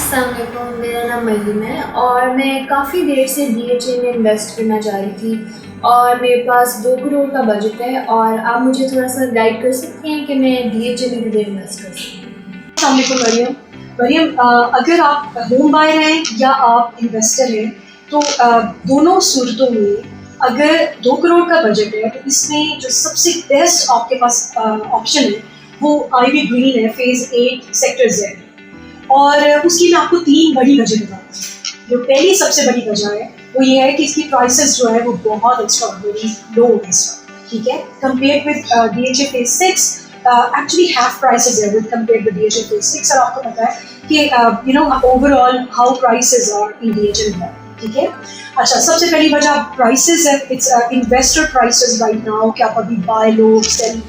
अस्सलाम वालेकुम, मेरा नाम मरीम है और मैं काफ़ी देर से डीएचए में इन्वेस्ट करना चाह रही थी और मेरे पास 2 करोड़ का बजट है और आप मुझे थोड़ा सा गाइड कर सकते हैं कि मैं डीएचए में किधर इन्वेस्ट कर सकती हूँ। अस्सलाम वालेकुम मरियम। अगर आप होम बायर हैं या आप इन्वेस्टर हैं तो दोनों सूरतों में अगर 2 करोड़ का बजट है तो इसमें जो सबसे बेस्ट आपके पास ऑप्शन है वो आईवी ग्रीन है, फेज़ 8 सेक्टर Z। और उसकी मैं आपको 3 बड़ी वजह बताती हूँ। जो पहली सबसे बड़ी वजह है वो ये है कि इसकी प्राइसेस जो है वो बहुत एक्स्ट्राऑर्डिनरी लो है इस वक्त, ठीक है, compare with DHA phase 6। Actually half prices है with compare with DHA phase 6। और आपको पता है कि overall how prices are in DHA में, ठीक है। अच्छा, सबसे पहली वजह प्राइसेस है। It's investor prices right now कि आप अभी बाय लो सेल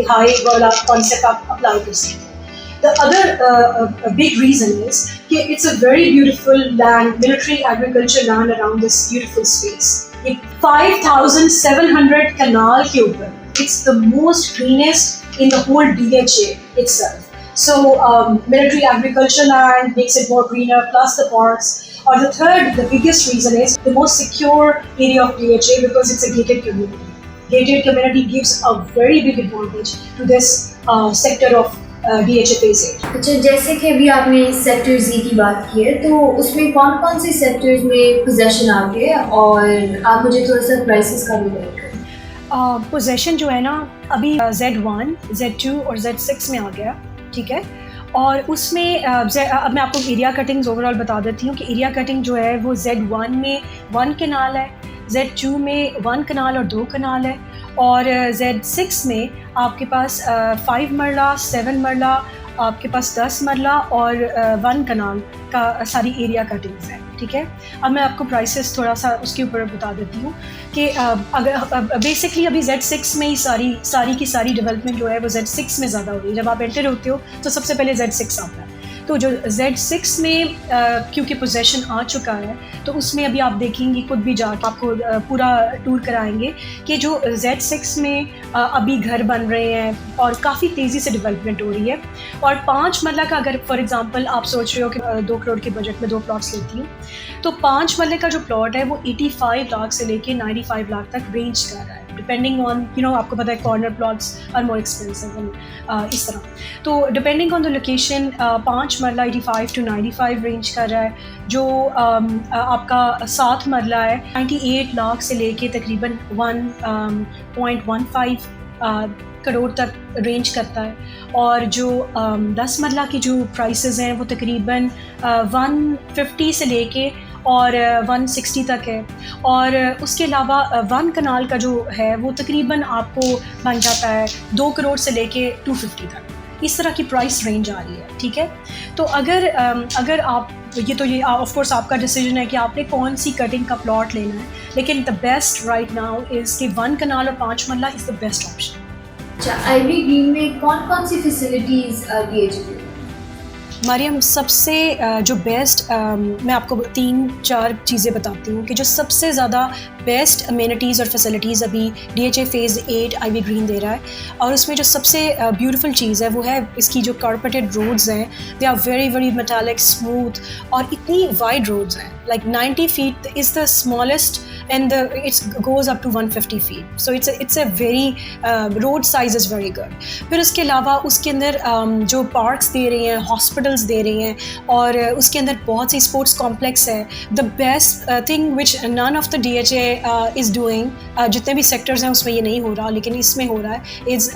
हाई वाला कॉन्सेप्ट आप अप्लाई कर सकते हैं। The other big reason is that it's a very beautiful land, military agriculture land around this beautiful space. 5,700 canal के ऊपर, it's the most greenest in the whole DHA itself. So military agriculture land makes it more greener, plus the parks. Or the biggest reason is the most secure area of DHA because it's a gated community. Gated community gives a very big advantage to this sector of DHA phase 8। अच्छा, जैसे कि अभी आपने sector Z की बात की है तो उसमें कौन कौन से सेक्टर्स में पोजेशन आ गए और आप मुझे थोड़ा सा प्राइसेस का भी गाइड करें। पोजेशन जो है ना अभी Z1, Z2 और Z6 में आ गया, ठीक है। और उसमें अब मैं आपको एरिया कटिंग्स ओवरऑल बता देती हूँ कि एरिया कटिंग जो है वो Z1 में 1 कनाल है, Z2 में 1 कनाल और 2 कनाल है, और Z6 में आपके पास 5 मरला, 7 मरला, आपके पास 10 मरला और 1 कनाल का सारी एरिया कटिंग्स है, ठीक है। अब मैं आपको प्राइसेस थोड़ा सा उसके ऊपर बता देती हूँ कि अगर बेसिकली अभी Z6 में ही सारी की सारी डेवलपमेंट जो है वो Z6 में ज़्यादा हो रही है। जब आप एंटर होते हो तो सबसे पहले Z6 आता है। तो जो Z6 में क्योंकि पोजेशन आ चुका है तो उसमें अभी आप देखेंगे, खुद भी जाकर आपको पूरा टूर कराएंगे कि जो Z6 में अभी घर बन रहे हैं और काफ़ी तेज़ी से डेवलपमेंट हो रही है। और 5 मरला का अगर फॉर एग्जांपल आप सोच रहे हो कि 2 करोड़ के बजट में 2 प्लॉट्स लेती हूँ, तो 5 मरले का जो प्लॉट है वो 85 लाख से लेके 95 लाख तक रेंज कर रहा है, डिपेंडिंग ऑन आपको पता है corner plots are more expensive इस तरह। तो डिपेंडिंग ऑन द लोकेशन 5 मरला 85 to 95 रेंज कर रहा है। जो आपका 7 मरला है 98 लाख से लेके तकरीबन 1.15 करोड़ तक रेंज करता है। और जो 10 मरला की जो प्राइसेस हैं वो तकरीबन 150 से लेके और 160 तक है। और उसके अलावा 1 कनाल का जो है वो तकरीबन आपको बन जाता है 2 करोड़ से लेके 250 तक। इस तरह की प्राइस रेंज आ रही है, ठीक है। तो अगर आप ये ऑफ कोर्स आपका डिसीजन है कि आपने कौन सी कटिंग का प्लॉट लेना है, लेकिन the best right now is कि 1 कनाल और 5 मरला इज़ द बेस्ट ऑप्शन। अच्छा, आईवी ग्रीन में कौन कौन सी फैसिलिटीज़ DHA में? मरियम, सबसे जो बेस्ट मैं आपको 3-4 चीज़ें बताती हूँ कि जो सबसे ज़्यादा बेस्ट अमेनिटीज़ और फैसिलिटीज़ अभी DHA फेज़ 8 आईवी ग्रीन दे रहा है। और उसमें जो सबसे ब्यूटीफुल चीज़ है वो है इसकी जो कारपेटेड रोड्स हैं, they are very very metallic, smooth, और इतनी वाइड रोड्स हैं, like 90 feet is the smallest and it goes up to 150 feet, so it's a very road size is very good। फिर उसके अलावा उसके अंदर जो पार्क्स दे रही हैं, हॉस्पिटल्स दे रही हैं, और उसके अंदर बहुत सी स्पोर्ट्स कॉम्प्लेक्स है। The best thing which none of the DHA is doing, जितने भी सेक्टर्स हैं उसमें ये नहीं हो रहा लेकिन इसमें हो रहा है, इज़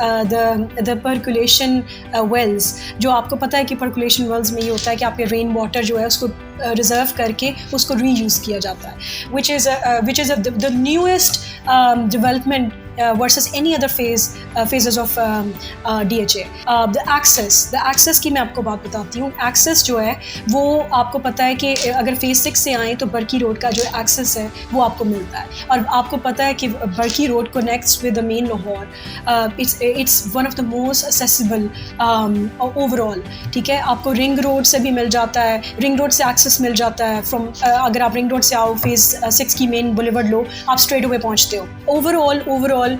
द पर्कुलेशन वेल्स। जो आपको पता है कि पर्कुलेशन वेल्स में ये होता है कि आपके रेन वाटर जो है उसको रिज़र्व करके उसको रीयूज़ किया जाता है, which is the newest development versus any other phases of DHA। The access की मैं आपको बात बताती हूँ। access जो है वो आपको पता है कि अगर फेज़ 6 से आएँ तो बरकी रोड का जो access है वो आपको मिलता है। और आपको पता है कि Barki road connects with the main Lahore. It's one of the most accessible overall, ठीक है। आपको रिंग रोड से भी मिल जाता है, रिंग रोड से access मिल जाता है फ्रॉम, अगर आप रिंग रोड से आओ फेज़ 6 की मेन बुलेवर्ड लो, आप स्ट्रेट अवे पहुँचते हो। Overall,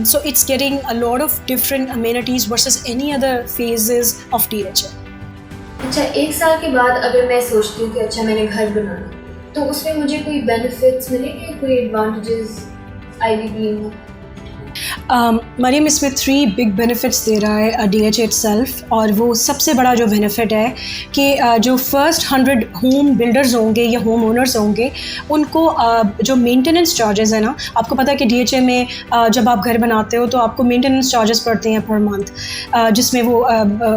so it's getting a lot of different amenities versus any other phases of DHA। अच्छा, 1 साल के बाद अगर मैं सोचती हूँ कि अच्छा मैंने घर बनाना, तो उसमें मुझे कोई बेनिफिट्स मिलेंगे, कोई एडवांटेजेस आईवी ग्रीन में? मरियम इसमें 3 बिग बेनिफिट्स दे रहा है DHA इटसेल्फ, और वो सबसे बड़ा जो बेनिफिट है कि जो फर्स्ट 100 होम बिल्डर्स होंगे या होम ओनर्स होंगे उनको जो मेंटेनेंस चार्जेस है ना, आपको पता है कि DHA में जब आप घर बनाते हो तो आपको मेंटेनेंस चार्जेस पड़ते हैं पर मंथ, जिसमें वो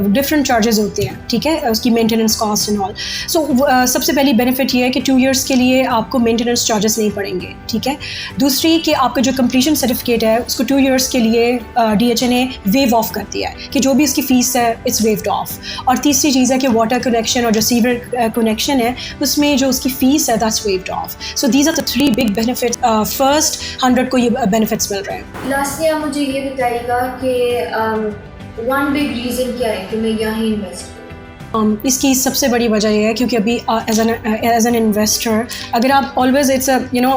डिफरेंट चार्जेस होते हैं, ठीक है, उसकी मेंटेनेंस कॉस्ट एंड ऑल। सो सबसे पहली बेनिफिट ये है कि 2 इयर्स के लिए आपको मेंटेनेंस चार्जेस नहीं पड़ेंगे, ठीक है। दूसरी कि आपका जो कंप्लीशन सर्टिफिकेट है उसको 2 इयर्स के लिए DHA ने वेव ऑफ कर दिया है कि जो भी इसकी फ़ीस है इट्स वेव्ड ऑफ। और तीसरी चीज़ है कि वाटर कनेक्शन और जो सीवर कनेक्शन है उसमें जो उसकी फ़ीस है that's waived off. So these are the 3 big benefits, first 100 को ये बेनिफिट्स मिल रहे हैं। लास्टली आप मुझे ये बताइएगा कि वन बिग रीज़न क्या है कि मैं यहाँ इन्वेस्ट करूँ? इसकी सबसे बड़ी वजह यह है क्योंकि अभी एज एन इन्वेस्टर अगर आप always it's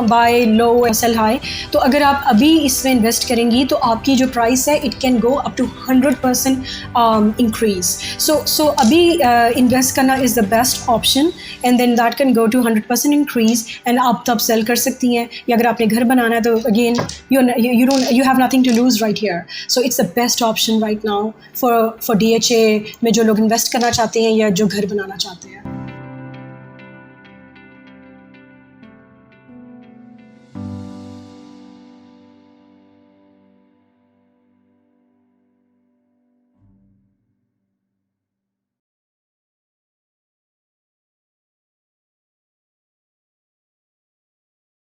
buy low sell high, तो अगर आप अभी इसमें इन्वेस्ट करेंगी तो आपकी जो प्राइस है it can go up to 100% increase. So अभी इन्वेस्ट करना is the best option, and then that can go to 100% increase, and आप तब सेल कर सकती हैं। या अगर आपने घर बनाना है तो again you have nothing to lose right here. So it's the best option right now for DHA में जो लोग इन्वेस्ट करना चाहते हैं या जो घर बनाना चाहते हैं।